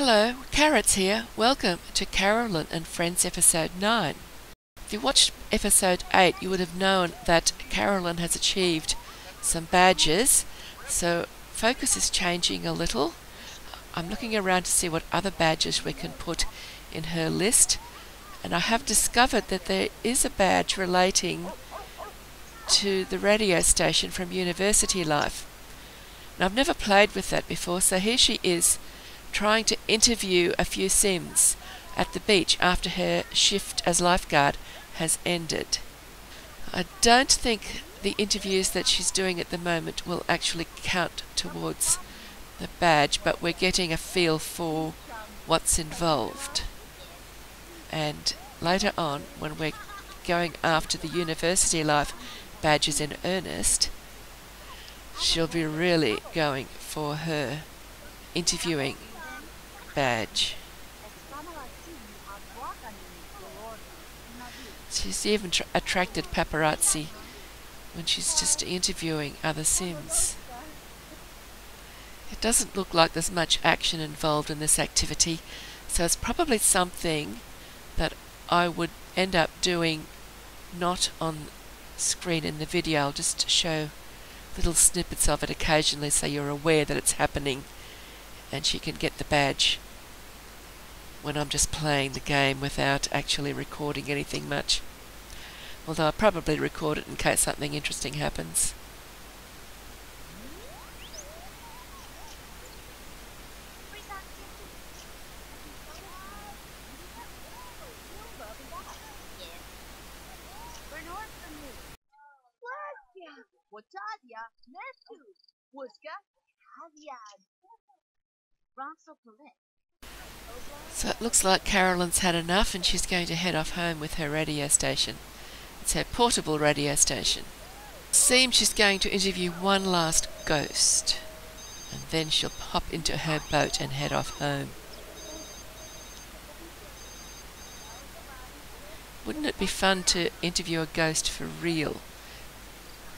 Hello, Carrot's here. Welcome to Carolyn and Friends episode 9. If you watched episode 8, you would have known that Carolyn has achieved some badges, so focus is changing a little. I'm looking around to see what other badges we can put in her list, and I have discovered that there is a badge relating to the radio station from University Life. And I've never played with that before, so here she is trying to interview a few Sims at the beach after her shift as lifeguard has ended. I don't think the interviews that she's doing at the moment will actually count towards the badge, but we're getting a feel for what's involved. And later on, when we're going after the University Life badges in earnest, she'll be really going for her interviewing badge. She's even attracted paparazzi when she's just interviewing other Sims. It doesn't look like there's much action involved in this activity, so it's probably something that I would end up doing not on screen in the video. I'll just show little snippets of it occasionally so you're aware that it's happening, and she can get the badge when I'm just playing the game without actually recording anything much. Although I'll probably record it in case something interesting happens. So it looks like Carolyn's had enough and she's going to head off home with her radio station. It's her portable radio station. It seems she's going to interview one last ghost, and then she'll hop into her boat and head off home. Wouldn't it be fun to interview a ghost for real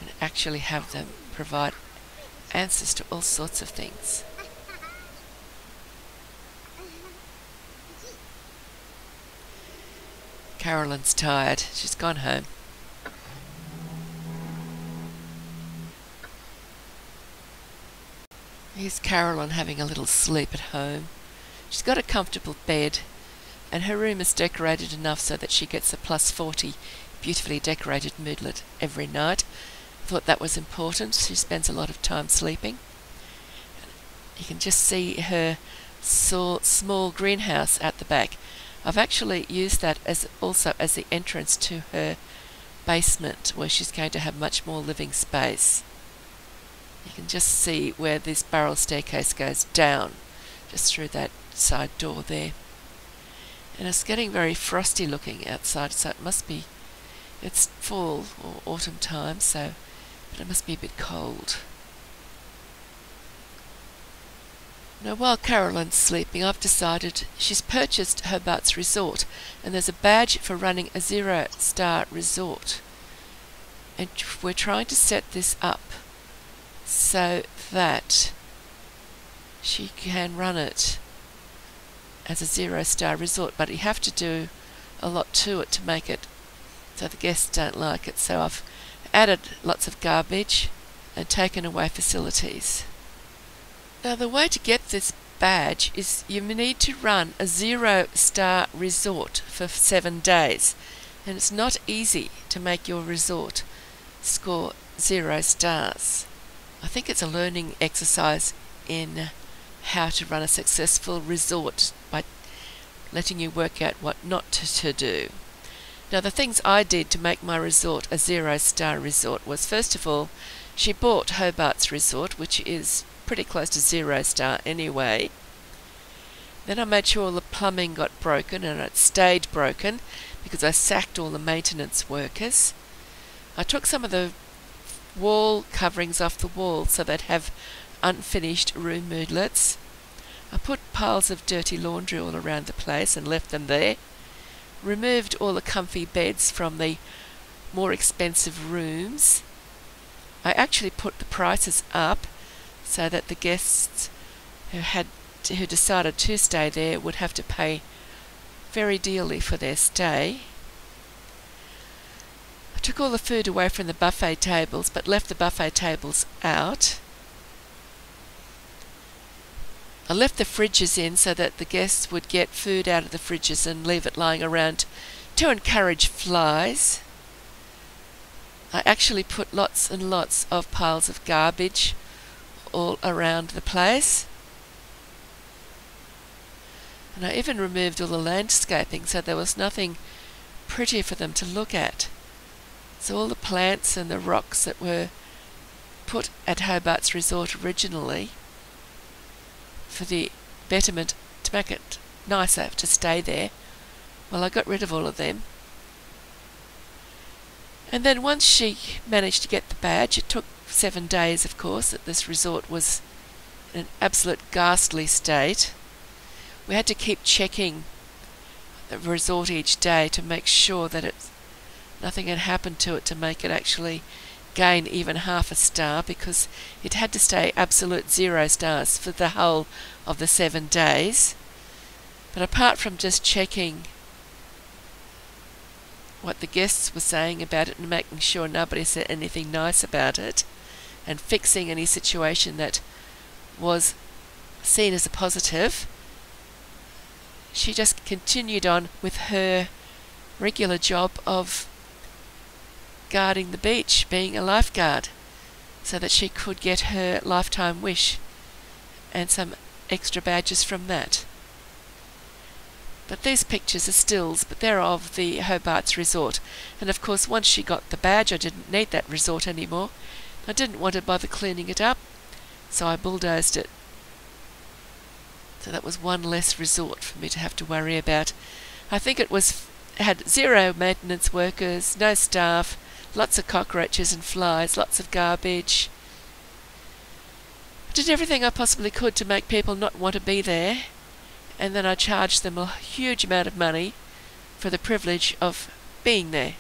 and actually have them provide answers to all sorts of things? Carolyn's tired. She's gone home. Here's Carolyn having a little sleep at home. She's got a comfortable bed, and her room is decorated enough so that she gets a +40 beautifully decorated moodlet every night. Thought that was important. She spends a lot of time sleeping. You can just see her small greenhouse at the back. I've actually used that also as the entrance to her basement, where she's going to have much more living space. You can just see where this spiral staircase goes down, just through that side door there. And it's getting very frosty looking outside, so it's fall or autumn time, but it must be a bit cold. Now, while Carolyn's sleeping, I've decided she's purchased Hobart's resort, and there's a badge for running a 0-star resort. And we're trying to set this up so that she can run it as a 0-star resort, but you have to do a lot to it to make it so the guests don't like it. So I've added lots of garbage and taken away facilities. Now, the way to get this badge is you need to run a 0-star resort for 7 days, and it's not easy to make your resort score 0 stars. I think it's a learning exercise in how to run a successful resort by letting you work out what not to do. Now, the things I did to make my resort a 0-star resort was, first of all, she bought Hobart's resort, which is pretty close to 0-star anyway. Then I made sure all the plumbing got broken, and it stayed broken because I sacked all the maintenance workers. I took some of the wall coverings off the walls so they'd have unfinished room moodlets. I put piles of dirty laundry all around the place and left them there. Removed all the comfy beds from the more expensive rooms. I actually put the prices up so that the guests who had who decided to stay there would have to pay very dearly for their stay. I took all the food away from the buffet tables, but left the buffet tables out. I left the fridges in so that the guests would get food out of the fridges and leave it lying around to encourage flies. I actually put lots and lots of piles of garbage all around the place. And I even removed all the landscaping so there was nothing pretty for them to look at. So all the plants and the rocks that were put at Hobart's resort originally for the betterment to make it nicer to stay there, well, I got rid of all of them. And then once she managed to get the badge, it took 7 days, of course, that this resort was in an absolute ghastly state. We had to keep checking the resort each day to make sure that nothing had happened to it to make it actually gain even half a star, because it had to stay absolute 0 stars for the whole of the 7 days. But apart from just checking what the guests were saying about it and making sure nobody said anything nice about it, and fixing any situation that was seen as a positive, she just continued on with her regular job of guarding the beach, being a lifeguard, so that she could get her lifetime wish and some extra badges from that. But these pictures are stills, but they're of the Hobart's resort. And of course, once she got the badge, I didn't need that resort anymore. I didn't want to bother cleaning it up, so I bulldozed it. So that was one less resort for me to have to worry about. I think it had 0 maintenance workers, no staff, lots of cockroaches and flies, lots of garbage. I did everything I possibly could to make people not want to be there, and then I charged them a huge amount of money for the privilege of being there,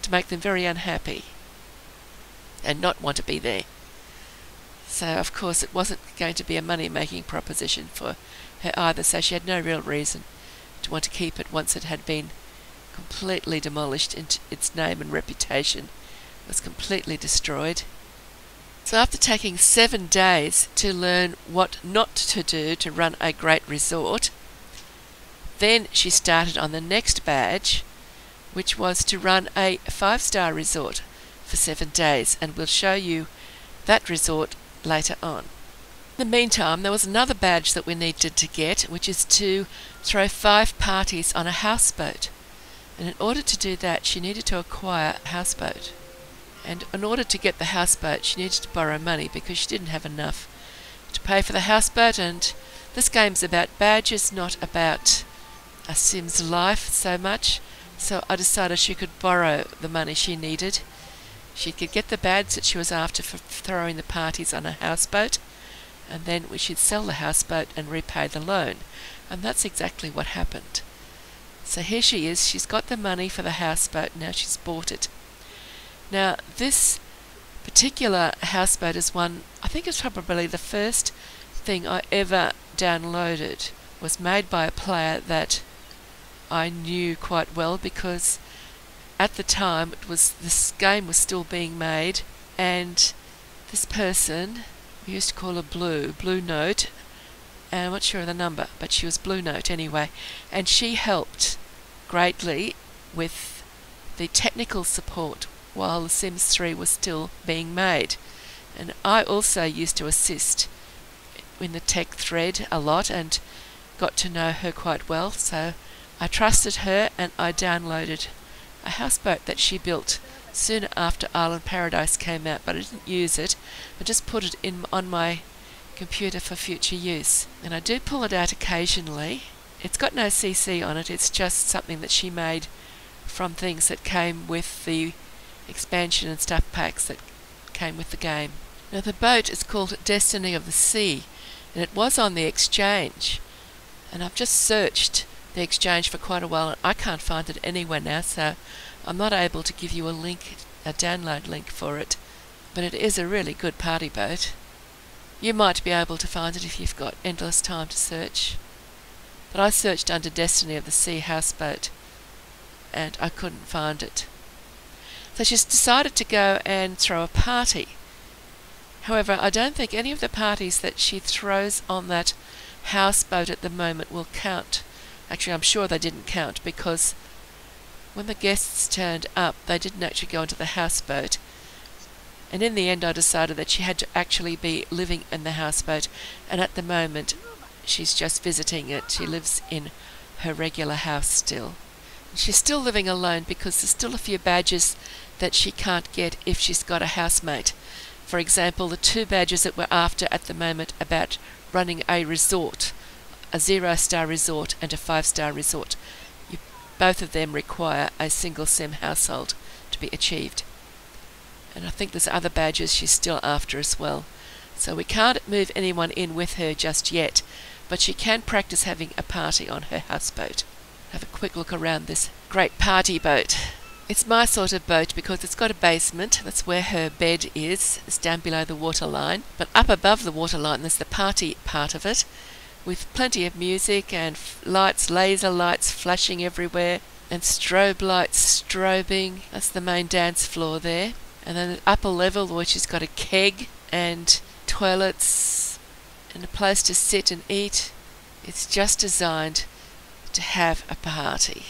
to make them very unhappy and not want to be there. So of course it wasn't going to be a money-making proposition for her either, so she had no real reason to want to keep it once it had been completely demolished and its name and reputation was completely destroyed. So after taking 7 days to learn what not to do to run a great resort, then she started on the next badge, which was to run a 5-star resort for 7 days, and we'll show you that resort later on. In the meantime, there was another badge that we needed to get, which is to throw 5 parties on a houseboat. And in order to do that, she needed to acquire a houseboat. And in order to get the houseboat, she needed to borrow money because she didn't have enough to pay for the houseboat. And this game's about badges, not about a Sim's life so much. So I decided she could borrow the money she needed. She could get the badge that she was after for throwing the parties on a houseboat, and then we should sell the houseboat and repay the loan. And that's exactly what happened. So here she is, she's got the money for the houseboat, now she's bought it. Now this particular houseboat is one, I think it's probably the first thing I ever downloaded. It was made by a player that I knew quite well, because at the time this game was still being made, and this person, we used to call her Blue Note, and I'm not sure of the number, but she was Blue Note anyway, and she helped greatly with the technical support while The Sims 3 was still being made. And I also used to assist in the tech thread a lot and got to know her quite well, so I trusted her and I downloaded a houseboat that she built soon after Island Paradise came out, but I didn't use it. I just put it on my computer for future use, and I do pull it out occasionally. It's got no CC on it, it's just something that she made from things that came with the expansion and stuff packs that came with the game. Now the boat is called Destiny of the Sea, and it was on the exchange, and I've just searched the exchange for quite a while and I can't find it anywhere now, so I'm not able to give you a download link for it, but it is a really good party boat. You might be able to find it if you've got endless time to search. But I searched under Destiny of the Sea houseboat and I couldn't find it. So she's decided to go and throw a party. However, I don't think any of the parties that she throws on that houseboat at the moment will count. Actually, I'm sure they didn't count, because when the guests turned up, they didn't actually go into the houseboat. And in the end, I decided that she had to actually be living in the houseboat, and at the moment, she's just visiting it. She lives in her regular house still. She's still living alone because there's still a few badges that she can't get if she's got a housemate. For example, the 2 badges that we're after at the moment about running a resort, a 0-star resort and a 5-star resort. Both of them require a single SIM household to be achieved. And I think there's other badges she's still after as well. So we can't move anyone in with her just yet, but she can practice having a party on her houseboat. Have a quick look around this great party boat. It's my sort of boat because it's got a basement. That's where her bed is. It's down below the waterline. But up above the waterline there's the party part of it, with plenty of music and lights, laser lights flashing everywhere, and strobe lights strobing. That's the main dance floor there. And then the upper level, where she's got a keg and toilets and a place to sit and eat. It's just designed to have a party.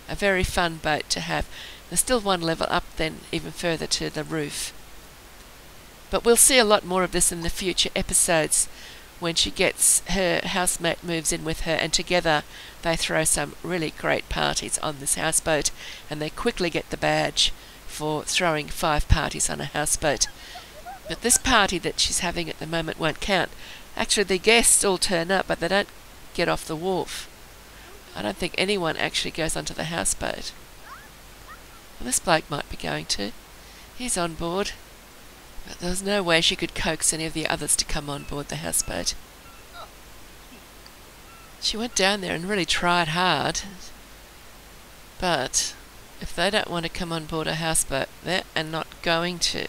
A very fun boat to have. There's still one level up then, even further to the roof. But we'll see a lot more of this in the future episodes, when she gets her housemate moves in with her, and together they throw some really great parties on this houseboat, and they quickly get the badge for throwing 5 parties on a houseboat. But this party that she's having at the moment won't count. Actually, the guests all turn up, but they don't get off the wharf. I don't think anyone actually goes onto the houseboat. Well, this bloke might be going to. He's on board. But there was no way she could coax any of the others to come on board the houseboat. She went down there and really tried hard. But if they don't want to come on board a houseboat, they're not going to.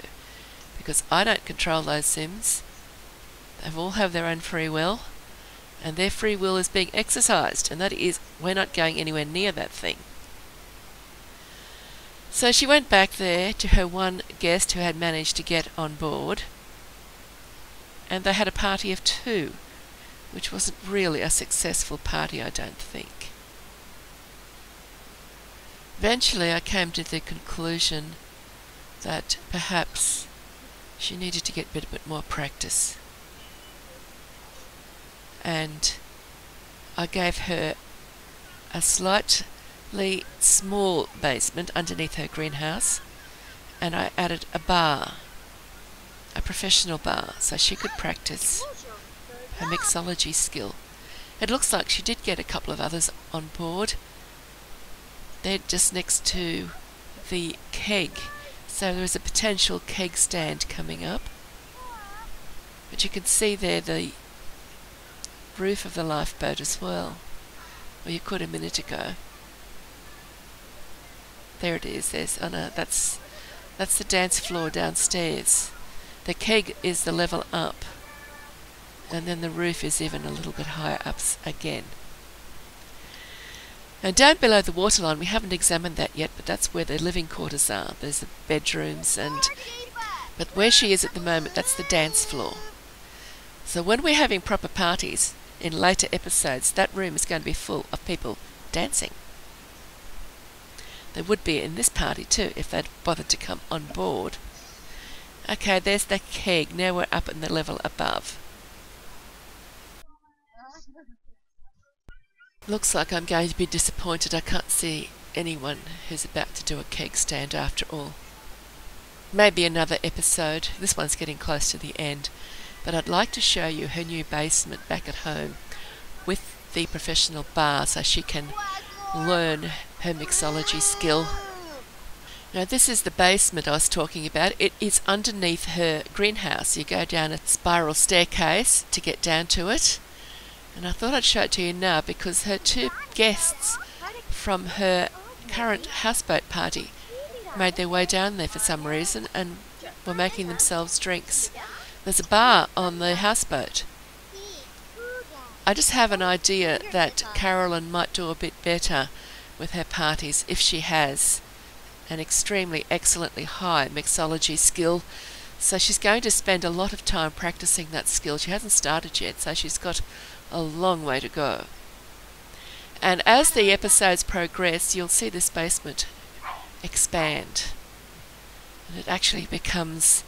Because I don't control those Sims. They all have their own free will. And their free will is being exercised. And that is, we're not going anywhere near that thing. So she went back there to her one guest who had managed to get on board, and they had a party of 2, which wasn't really a successful party, I don't think. Eventually I came to the conclusion that perhaps she needed to get a bit more practice. And I gave her a slightly small basement underneath her greenhouse, and I added a bar, a professional bar, so she could practice her mixology skill. It looks like she did get a couple of others on board. They're just next to the keg, so there is a potential keg stand coming up. But you can see there the roof of the lifeboat as well, or you could a minute ago. There it is. There's that's the dance floor downstairs. The keg is the level up, and then the roof is even a little bit higher up again. Now down below the waterline, we haven't examined that yet, but that's where the living quarters are. There's the bedrooms, but where she is at the moment, that's the dance floor. So when we're having proper parties in later episodes, that room is going to be full of people dancing. There would be in this party too, if they'd bothered to come on board. Okay, there's the keg. Now we're up in the level above. Looks like I'm going to be disappointed. I can't see anyone who's about to do a keg stand after all. Maybe another episode. This one's getting close to the end. But I'd like to show you her new basement back at home with the professional bar, so she can learn her mixology skill. Now this is the basement I was talking about. It is underneath her greenhouse. You go down a spiral staircase to get down to it. And I thought I'd show it to you now because her 2 guests from her current houseboat party made their way down there for some reason and were making themselves drinks. there's a bar on the houseboat. I just have an idea that Carolyn might do a bit better with her parties if she has an extremely excellently high mixology skill. So she's going to spend a lot of time practicing that skill. She hasn't started yet, so she's got a long way to go. And as the episodes progress, you'll see this basement expand. And it actually becomes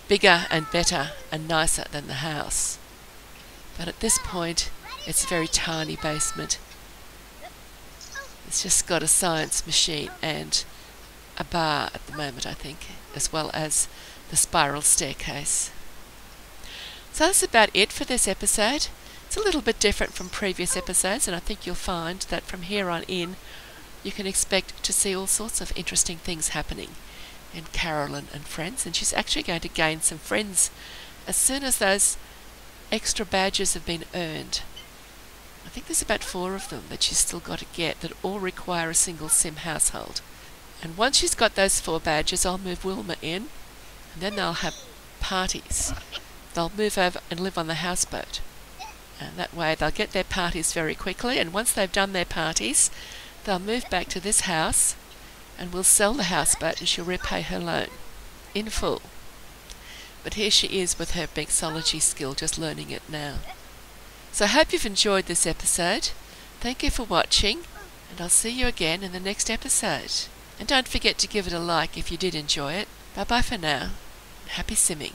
bigger and better and nicer than the house. But at this point, it's a very tiny basement. It's just got a science machine and a bar at the moment, I think, as well as the spiral staircase. So that's about it for this episode. It's a little bit different from previous episodes, and I think you'll find that from here on in you can expect to see all sorts of interesting things happening in Carolyn and Friends, and she's actually going to gain some friends as soon as those extra badges have been earned. I think there's about 4 of them that she's still got to get that all require a single sim household. And once she's got those 4 badges, I'll move Wilma in, and then they'll have parties. They'll move over and live on the houseboat. And that way they'll get their parties very quickly, and once they've done their parties, they'll move back to this house, and we'll sell the houseboat and she'll repay her loan in full. But here she is with her mixology skill, just learning it now. So I hope you've enjoyed this episode. Thank you for watching, and I'll see you again in the next episode. And don't forget to give it a like if you did enjoy it. Bye bye for now. Happy simming.